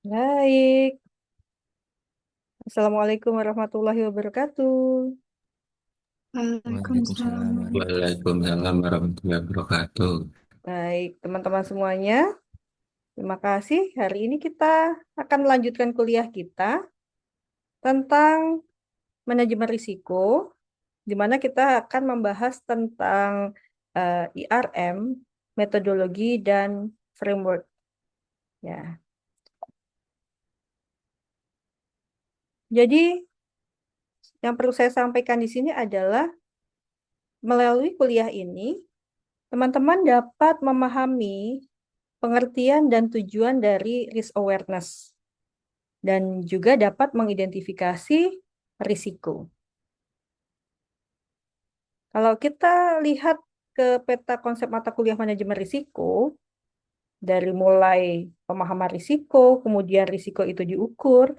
Baik. Assalamualaikum warahmatullahi wabarakatuh. Waalaikumsalam Waalaikumsalam. Waalaikumsalam warahmatullahi wabarakatuh. Baik, teman-teman semuanya. Terima kasih. Hari ini kita akan melanjutkan kuliah kita tentang manajemen risiko, di mana kita akan membahas tentang IRM, metodologi dan framework. Ya. Jadi, yang perlu saya sampaikan di sini adalah melalui kuliah ini, teman-teman dapat memahami pengertian dan tujuan dari risk awareness dan juga dapat mengidentifikasi risiko. Kalau kita lihat ke peta konsep mata kuliah manajemen risiko, dari mulai pemahaman risiko, kemudian risiko itu diukur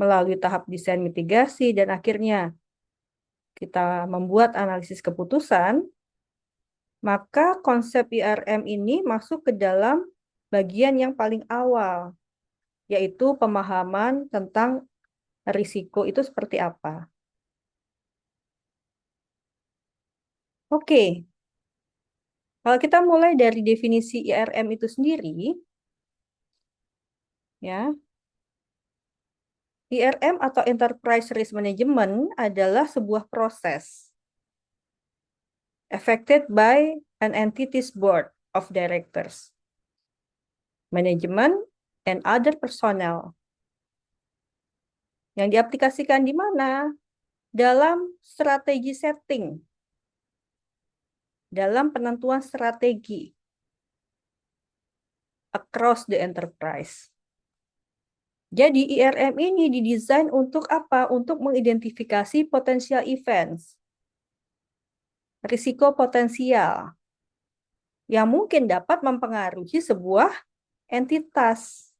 melalui tahap desain mitigasi, dan akhirnya kita membuat analisis keputusan, maka konsep IRM ini masuk ke dalam bagian yang paling awal, yaitu pemahaman tentang risiko itu seperti apa. Oke, kalau kita mulai dari definisi IRM itu sendiri, ya, IRM atau Enterprise Risk Management adalah sebuah proses affected by an entity's board of directors, management, and other personnel yang diaplikasikan di mana? Dalam strategi setting, dalam penentuan strategi across the enterprise. Jadi IRM ini didesain untuk apa? Untuk mengidentifikasi potensial events, risiko potensial yang mungkin dapat mempengaruhi sebuah entitas.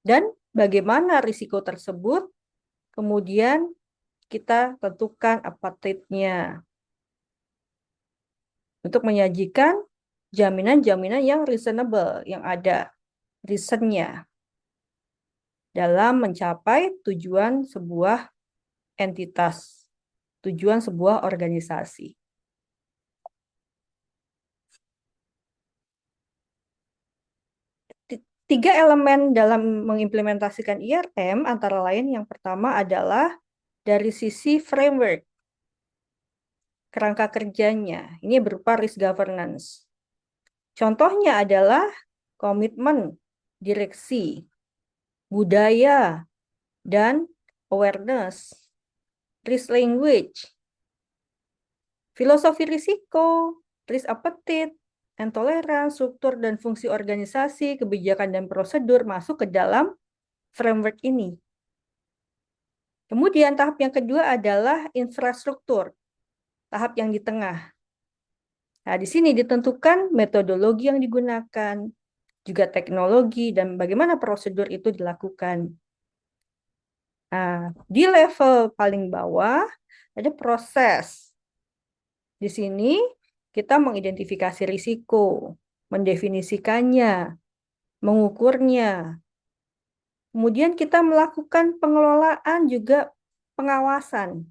Dan bagaimana risiko tersebut, kemudian kita tentukan appetite-nya untuk menyajikan jaminan-jaminan yang reasonable, yang ada reasonnya dalam mencapai tujuan sebuah entitas, tujuan sebuah organisasi. Tiga elemen dalam mengimplementasikan IRM antara lain yang pertama adalah dari sisi framework, kerangka kerjanya. Ini berupa risk governance. Contohnya adalah komitmen, direksi, budaya, dan awareness, risk language, filosofi risiko, risk appetite, intoleransi, struktur dan fungsi organisasi, kebijakan dan prosedur masuk ke dalam framework ini. Kemudian tahap yang kedua adalah infrastruktur, tahap yang di tengah. Nah, di sini ditentukan metodologi yang digunakan, juga teknologi, dan bagaimana prosedur itu dilakukan. Nah, di level paling bawah ada proses. Di sini kita mengidentifikasi risiko, mendefinisikannya, mengukurnya. Kemudian kita melakukan pengelolaan juga pengawasan,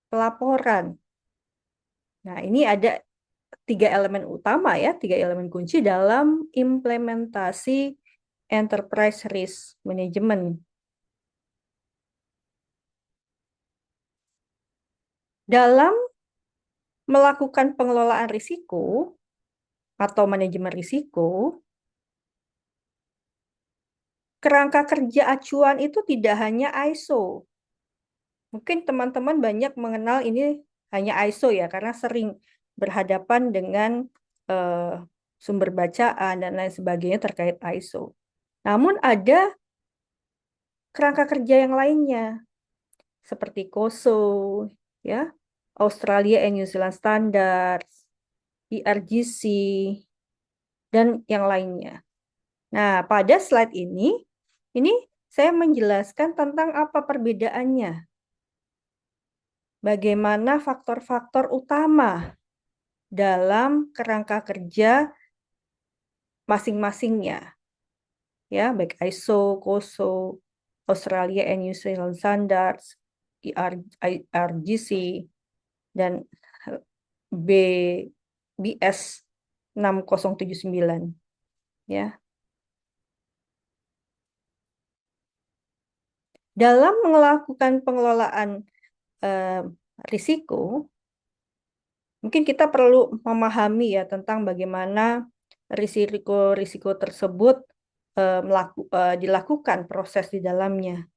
pelaporan. Nah, ini ada tiga elemen utama ya, tiga elemen kunci dalam implementasi enterprise risk management. Dalam melakukan pengelolaan risiko atau manajemen risiko, kerangka kerja acuan itu tidak hanya ISO. Mungkin teman-teman banyak mengenal ini hanya ISO ya, karena sering berhadapan dengan sumber bacaan dan lain sebagainya terkait ISO. Namun ada kerangka kerja yang lainnya, seperti COSO, ya, Australia and New Zealand Standards, IRGC, dan yang lainnya. Nah, pada slide ini saya menjelaskan tentang apa perbedaannya. Bagaimana faktor-faktor utama dalam kerangka kerja masing-masingnya. ya, baik ISO, COSO, Australia and New Zealand Standards, IRGC, dan BS 6079, ya. Dalam melakukan pengelolaan risiko, mungkin kita perlu memahami ya tentang bagaimana risiko-risiko tersebut dilakukan proses di dalamnya.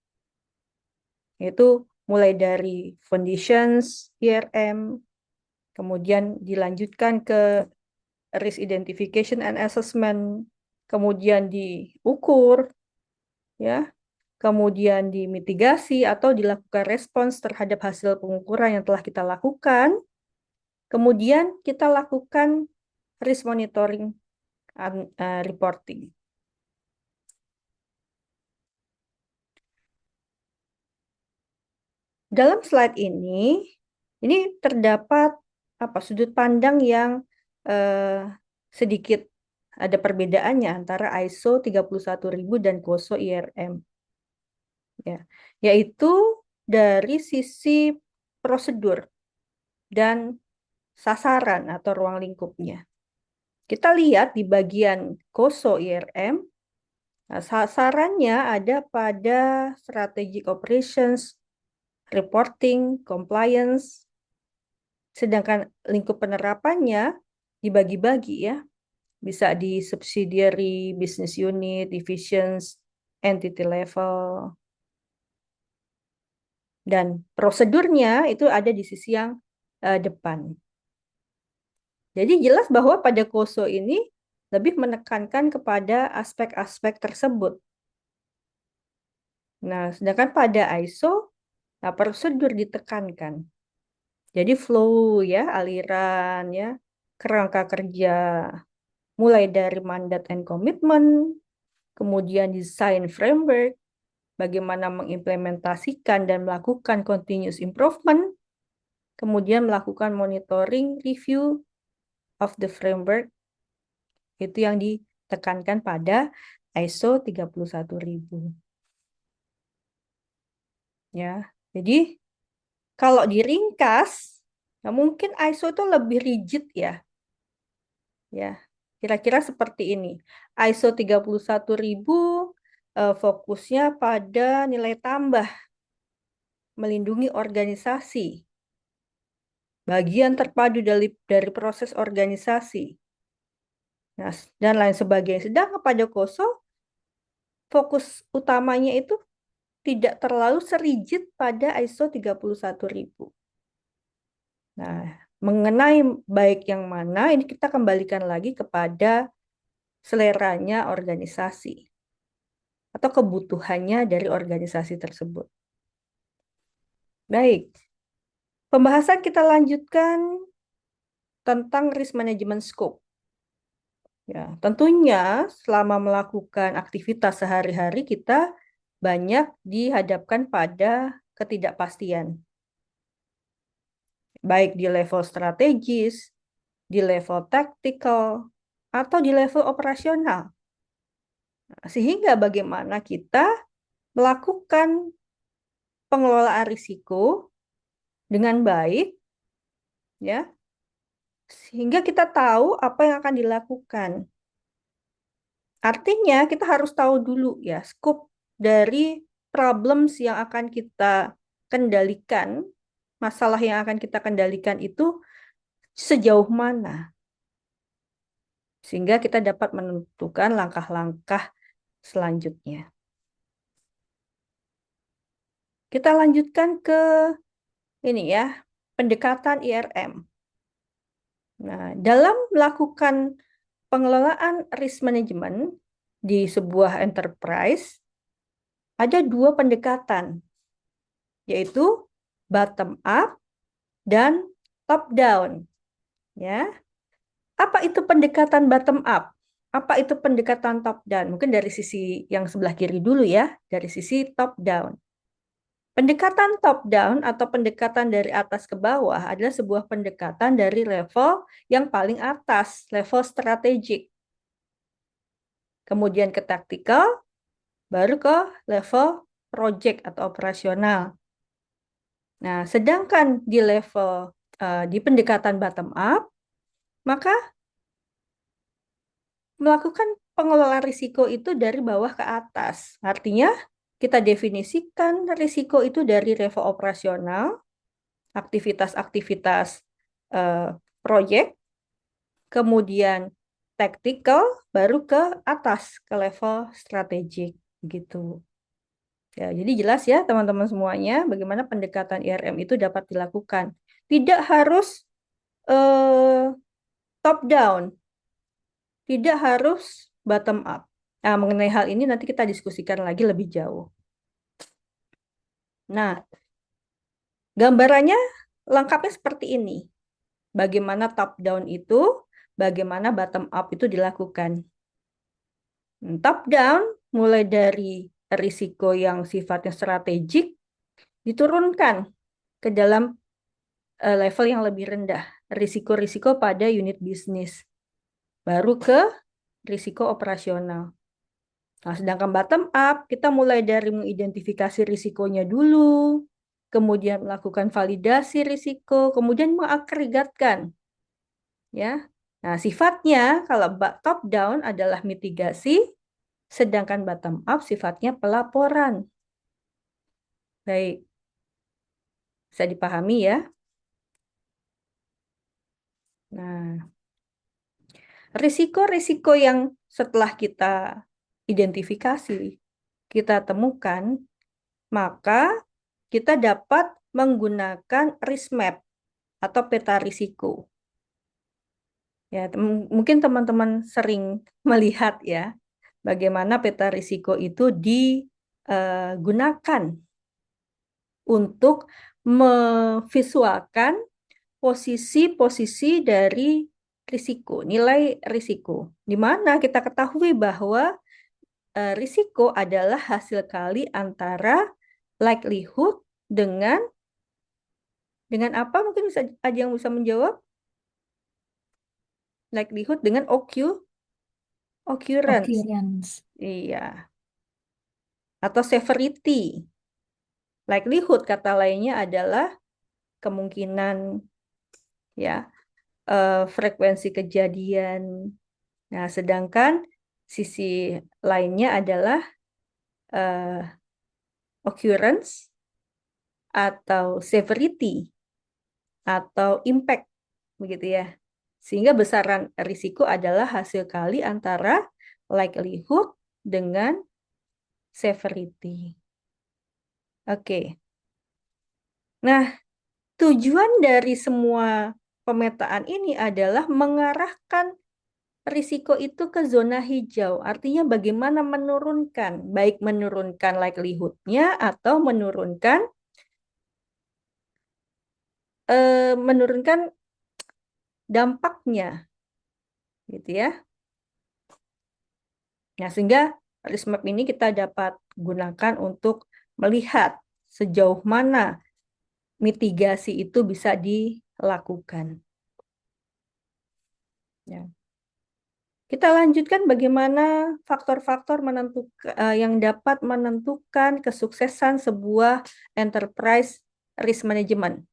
Yaitu mulai dari conditions, IRM, kemudian dilanjutkan ke risk identification and assessment, kemudian diukur, ya, kemudian dimitigasi atau dilakukan respons terhadap hasil pengukuran yang telah kita lakukan. Kemudian kita lakukan risk monitoring and reporting. Dalam slide ini terdapat sudut pandang yang sedikit ada perbedaannya antara ISO 31000 dan COSO IRM. Ya, yaitu dari sisi prosedur dan sasaran atau ruang lingkupnya. Kita lihat di bagian COSO IRM, sasarannya ada pada strategic operations, reporting, compliance, sedangkan lingkup penerapannya dibagi-bagi ya, bisa di subsidiary, business unit, divisions, entity level, dan prosedurnya itu ada di sisi yang depan. Jadi jelas bahwa pada COSO ini lebih menekankan kepada aspek-aspek tersebut. Nah, sedangkan pada ISO, prosedur ditekankan. Jadi flow ya, aliran ya, kerangka kerja, mulai dari mandat and commitment, kemudian desain framework, bagaimana mengimplementasikan dan melakukan continuous improvement, kemudian melakukan monitoring, review of the framework, itu yang ditekankan pada ISO 31000. Ya, jadi kalau diringkas, mungkin ISO itu lebih rigid ya. Ya, kira-kira seperti ini. ISO 31000 fokusnya pada nilai tambah, melindungi organisasi, bagian terpadu dari proses organisasi, nah, dan lain sebagainya. Sedangkan pada COSO, fokus utamanya itu tidak terlalu serigid pada ISO 31000. Nah, mengenai baik yang mana, ini kita kembalikan lagi kepada seleranya organisasi atau kebutuhannya dari organisasi tersebut. Baik, pembahasan kita lanjutkan tentang risk management scope. Ya, tentunya selama melakukan aktivitas sehari-hari kita banyak dihadapkan pada ketidakpastian. Baik di level strategis, di level taktikal, atau di level operasional. Sehingga bagaimana kita melakukan pengelolaan risiko dengan baik, ya, sehingga kita tahu apa yang akan dilakukan. Artinya kita harus tahu dulu ya scope dari problems yang akan kita kendalikan, masalah yang akan kita kendalikan itu sejauh mana. Sehingga kita dapat menentukan langkah-langkah selanjutnya. Kita lanjutkan ke ini ya, pendekatan IRM. Nah, dalam melakukan pengelolaan risk management di sebuah enterprise, ada dua pendekatan, yaitu bottom up dan top down. Ya, apa itu pendekatan bottom up? Apa itu pendekatan top down? Mungkin dari sisi yang sebelah kiri dulu ya, dari sisi top down. Pendekatan top down atau pendekatan dari atas ke bawah adalah sebuah pendekatan dari level yang paling atas, level strategik. Kemudian ke taktikal, baru ke level project atau operasional. Nah, sedangkan di level di pendekatan bottom up, maka melakukan pengelolaan risiko itu dari bawah ke atas. Artinya, kita definisikan risiko itu dari level operasional, aktivitas-aktivitas eh, proyek, kemudian tactical, baru ke atas, ke level strategik gitu. Ya, jadi jelas ya teman-teman semuanya bagaimana pendekatan IRM itu dapat dilakukan. Tidak harus eh, top down, tidak harus bottom up. Nah, mengenai hal ini nanti kita diskusikan lagi lebih jauh. Nah, gambarannya lengkapnya seperti ini. Bagaimana top down itu, bagaimana bottom up itu dilakukan. Top down mulai dari risiko yang sifatnya strategik diturunkan ke dalam level yang lebih rendah, risiko-risiko pada unit bisnis, baru ke risiko operasional. Nah, sedangkan bottom up, kita mulai dari mengidentifikasi risikonya dulu, kemudian melakukan validasi risiko, kemudian mengagregatkan, ya. Nah, sifatnya kalau top down adalah mitigasi, sedangkan bottom up sifatnya pelaporan. Baik, bisa dipahami ya. Nah, risiko-risiko yang setelah kita identifikasi, kita temukan, maka kita dapat menggunakan risk map atau peta risiko. Ya, mungkin teman-teman sering melihat ya, bagaimana peta risiko itu digunakan untuk memvisualkan posisi-posisi dari risiko, nilai risiko. Di mana kita ketahui bahwa risiko adalah hasil kali antara likelihood dengan apa? Mungkin bisa ada yang bisa menjawab? Likelihood dengan occurrence. Occurrence. Iya. Atau severity. Likelihood kata lainnya adalah kemungkinan ya frekuensi kejadian. Nah, sedangkan sisi lainnya adalah uh, occurrence atau severity atau impact begitu ya. Sehingga besaran risiko adalah hasil kali antara likelihood dengan severity. Oke. Nah, tujuan dari semua pemetaan ini adalah mengarahkan risiko itu ke zona hijau. Artinya bagaimana menurunkan, baik menurunkan likelihood-nya atau menurunkan dampaknya, gitu ya. Nah, sehingga risk map ini kita dapat gunakan untuk melihat sejauh mana mitigasi itu bisa dilakukan. Ya. Kita lanjutkan bagaimana faktor-faktor yang dapat menentukan kesuksesan sebuah enterprise risk management.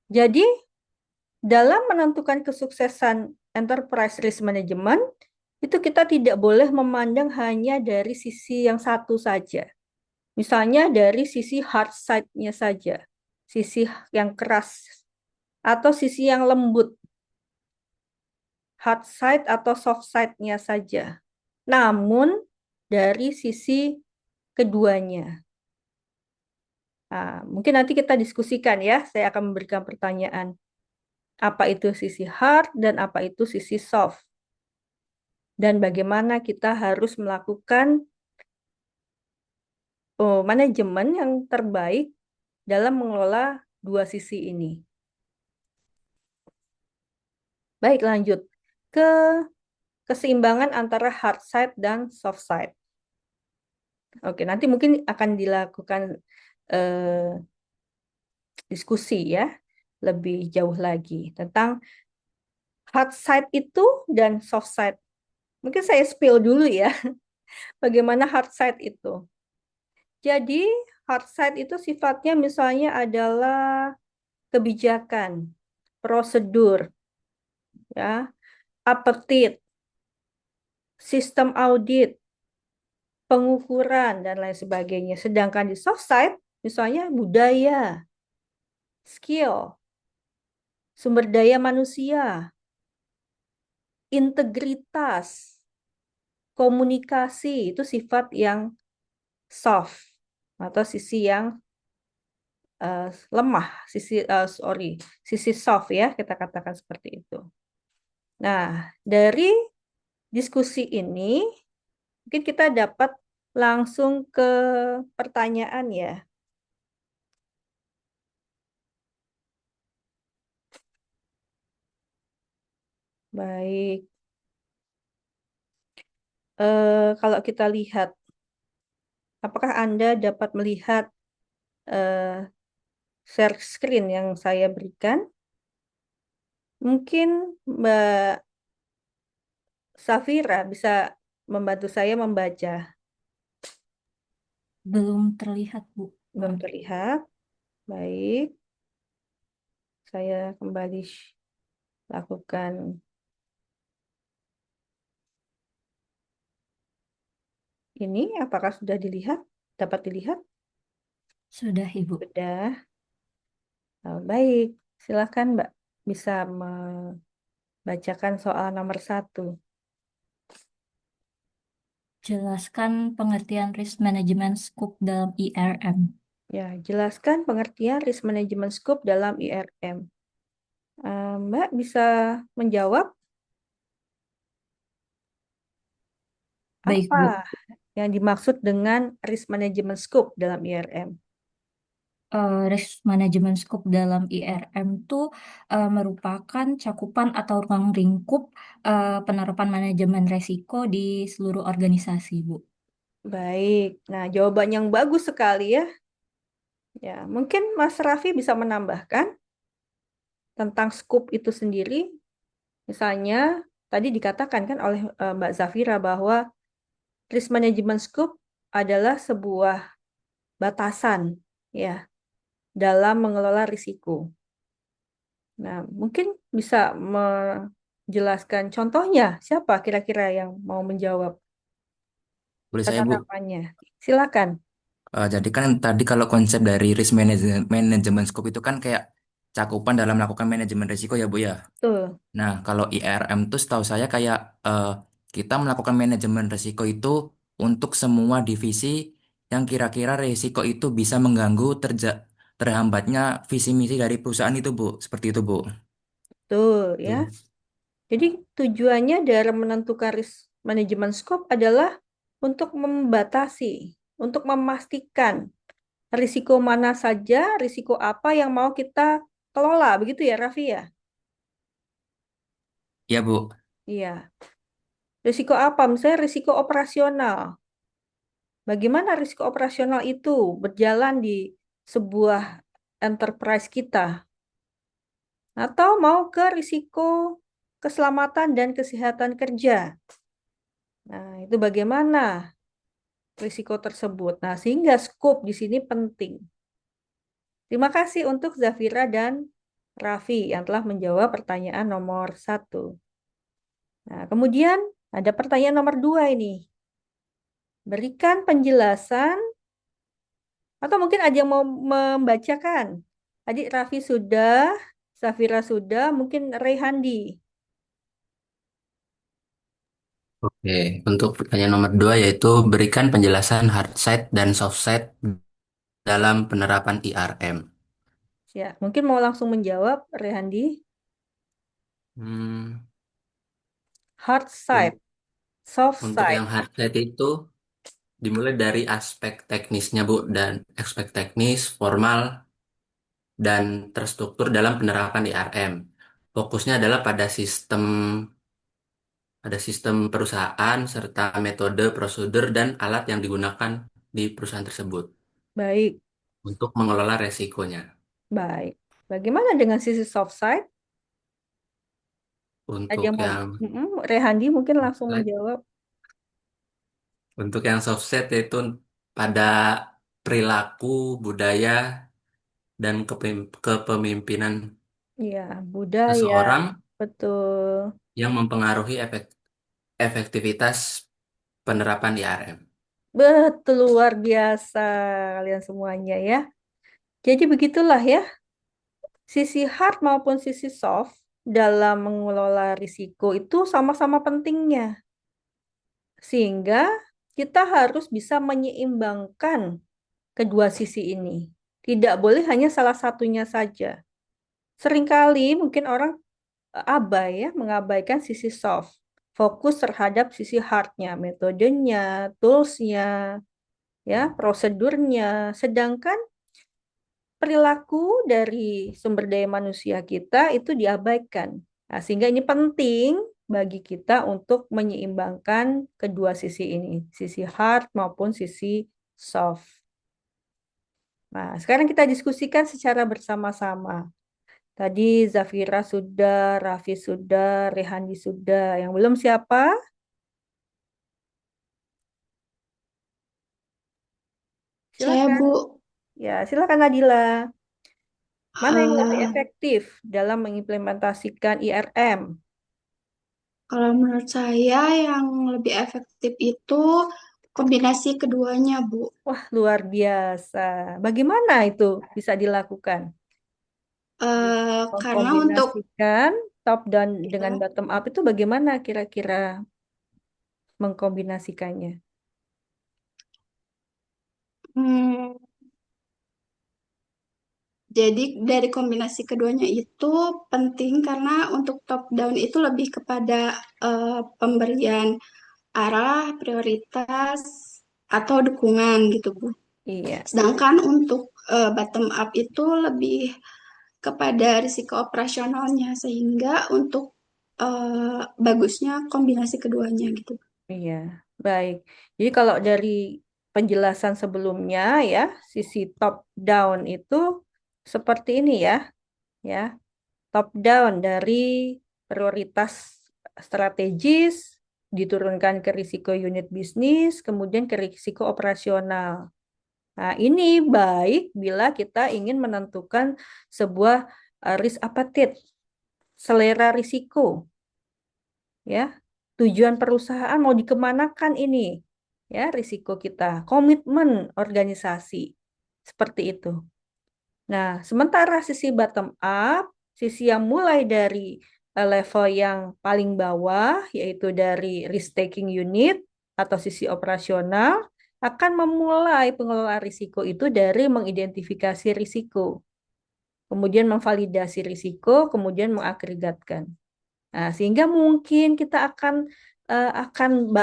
Jadi, dalam menentukan kesuksesan enterprise risk management, itu kita tidak boleh memandang hanya dari sisi yang satu saja. Misalnya dari sisi hard side-nya saja, sisi yang keras, atau sisi yang lembut, hard side atau soft side-nya saja. Namun, dari sisi keduanya. Nah, mungkin nanti kita diskusikan ya, saya akan memberikan pertanyaan. Apa itu sisi hard dan apa itu sisi soft? Dan bagaimana kita harus melakukan manajemen yang terbaik dalam mengelola dua sisi ini. Baik, lanjut ke keseimbangan antara hard side dan soft side. Oke, nanti mungkin akan dilakukan diskusi ya, lebih jauh lagi tentang hard side itu dan soft side. Mungkin saya spill dulu ya. Bagaimana hard side itu? Jadi, hard side itu sifatnya misalnya adalah kebijakan, prosedur, ya, appetit, sistem audit, pengukuran, dan lain sebagainya. Sedangkan di soft side, misalnya budaya, skill, sumber daya manusia, integritas, komunikasi, itu sifat yang soft atau sisi yang eh, lemah, sorry, sisi soft ya, kita katakan seperti itu. Nah, dari diskusi ini mungkin kita dapat langsung ke pertanyaan ya. Baik, kalau kita lihat, apakah Anda dapat melihat eh, share screen yang saya berikan? Mungkin Mbak Safira bisa membantu saya membaca. Belum terlihat, Bu. Belum terlihat. Baik, saya kembali lakukan ini. Apakah sudah dilihat? Dapat dilihat? Sudah, Ibu. Sudah. Baik, silakan Mbak bisa membacakan soal nomor satu. Jelaskan pengertian risk management scope dalam IRM. Ya, jelaskan pengertian risk management scope dalam IRM. Mbak bisa menjawab Baik, apa Bu. yang dimaksud dengan risk management scope dalam IRM? Risk management scope dalam IRM itu merupakan cakupan atau ruang lingkup penerapan manajemen resiko di seluruh organisasi, Bu. Baik, nah jawaban yang bagus sekali ya. Ya, mungkin Mas Raffi bisa menambahkan tentang scope itu sendiri. Misalnya, tadi dikatakan kan oleh Mbak Zafira bahwa risk management scope adalah sebuah batasan ya dalam mengelola risiko. Nah, mungkin bisa menjelaskan contohnya siapa kira-kira yang mau menjawab Boleh saya, Bu? penerapannya. Silakan. Jadi kan tadi kalau konsep dari risk management scope itu kan kayak cakupan dalam melakukan manajemen risiko ya, Bu ya. Betul, Nah, kalau IRM tuh setahu saya kayak eh, kita melakukan manajemen risiko itu untuk semua divisi yang kira-kira risiko itu bisa mengganggu terhambatnya visi misi dari perusahaan itu, Bu. Seperti itu, Bu. betul ya. Oke. Jadi tujuannya dalam menentukan risk management scope adalah untuk membatasi, untuk memastikan risiko mana saja, risiko apa yang mau kita kelola, begitu ya, Raffi ya? Iya, Bu. Iya. Risiko apa? Misalnya risiko operasional. Bagaimana risiko operasional itu berjalan di sebuah enterprise kita? Atau mau ke risiko keselamatan dan kesehatan kerja? Nah, itu bagaimana risiko tersebut? Nah, sehingga scope di sini penting. Terima kasih untuk Zafira dan Raffi yang telah menjawab pertanyaan nomor satu. Nah, kemudian ada pertanyaan nomor dua ini. Berikan penjelasan atau mungkin ada yang mau membacakan. Adik Raffi sudah, Zafira sudah, mungkin Rehandi. Oke, untuk pertanyaan nomor dua yaitu berikan penjelasan hard side dan soft side dalam penerapan IRM. Ya, mungkin mau langsung menjawab Rehandi. Hmm, Hard side, un- soft untuk side. yang hard side itu dimulai dari aspek teknisnya, Bu, dan aspek teknis, formal, dan terstruktur dalam penerapan IRM. Fokusnya adalah pada sistem perusahaan serta metode, prosedur, dan alat yang digunakan di perusahaan tersebut Baik, untuk mengelola resikonya. baik. Bagaimana dengan sisi soft side? Ada Untuk yang mau, yang Rehandi mungkin langsung slide, menjawab. Untuk yang soft set yaitu pada perilaku, budaya, dan kepemimpinan Ya, budaya, seseorang betul. yang mempengaruhi efektivitas penerapan IRM. Betul, luar biasa kalian semuanya ya. Jadi begitulah ya, sisi hard maupun sisi soft dalam mengelola risiko itu sama-sama pentingnya. Sehingga kita harus bisa menyeimbangkan kedua sisi ini. Tidak boleh hanya salah satunya saja. Seringkali mungkin orang abai ya, mengabaikan sisi soft. Fokus terhadap sisi hardnya, metodenya, toolsnya, ya, prosedurnya. Sedangkan perilaku dari sumber daya manusia kita itu diabaikan. Nah, sehingga ini penting bagi kita untuk menyeimbangkan kedua sisi ini, sisi hard maupun sisi soft. Nah, sekarang kita diskusikan secara bersama-sama. Tadi Zafira sudah, Raffi sudah, Rehandi sudah. Yang belum siapa? Saya, Silakan. Bu, Ya, silakan Nadila. Mana yang lebih eh, efektif dalam mengimplementasikan IRM? kalau menurut saya yang lebih efektif itu kombinasi keduanya, Bu. Wah, luar biasa. Bagaimana itu bisa dilakukan? Karena untuk Mengkombinasikan top down dengan ya, bottom up itu bagaimana kira-kira mengkombinasikannya? hmm, jadi dari kombinasi keduanya itu penting karena untuk top down itu lebih kepada pemberian arah, prioritas, atau dukungan gitu, Bu. Iya, Sedangkan untuk bottom up itu lebih kepada risiko operasionalnya sehingga untuk bagusnya kombinasi keduanya gitu. iya. Baik. Jadi kalau dari penjelasan sebelumnya ya, sisi top down itu seperti ini ya, ya. Top down dari prioritas strategis diturunkan ke risiko unit bisnis, kemudian ke risiko operasional. Nah, ini baik bila kita ingin menentukan sebuah risk appetite, selera risiko, ya. Tujuan perusahaan mau dikemanakan ini, ya, risiko kita, komitmen organisasi, seperti itu. Nah, sementara sisi bottom up, sisi yang mulai dari level yang paling bawah, yaitu dari risk-taking unit atau sisi operasional, akan memulai pengelolaan risiko itu dari mengidentifikasi risiko, kemudian memvalidasi risiko, kemudian mengagregatkan. Nah, sehingga mungkin kita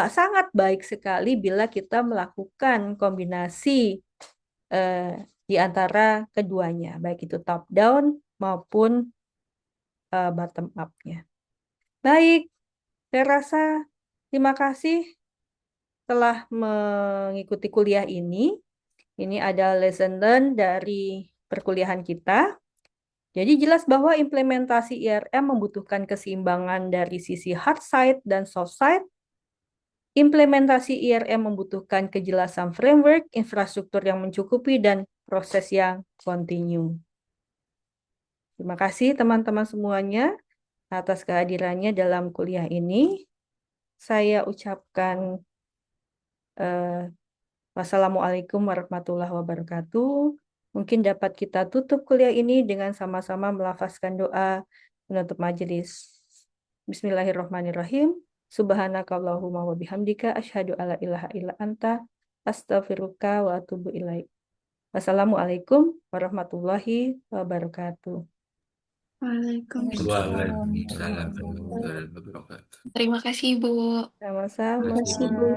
sangat baik sekali bila kita melakukan kombinasi eh, di antara keduanya, baik itu top down maupun bottom up-nya. Baik, saya rasa terima kasih telah mengikuti kuliah ini. Ini ada lesson learn dari perkuliahan kita. Jadi jelas bahwa implementasi IRM membutuhkan keseimbangan dari sisi hard side dan soft side. Implementasi IRM membutuhkan kejelasan framework, infrastruktur yang mencukupi, dan proses yang kontinu. Terima kasih teman-teman semuanya atas kehadirannya dalam kuliah ini. Saya ucapkan wassalamualaikum warahmatullahi wabarakatuh. Mungkin dapat kita tutup kuliah ini dengan sama-sama melafazkan doa penutup majelis. Bismillahirrahmanirrahim. Subhanakallahumma wa bihamdika asyhadu alla ilaha illa anta astaghfiruka wa atubu ilaik. Wassalamualaikum warahmatullahi wabarakatuh. Waalaikumsalam. Waalaikumsalam warahmatullahi wabarakatuh. Terima kasih, Bu. Sama-sama. Terima kasih, Bu.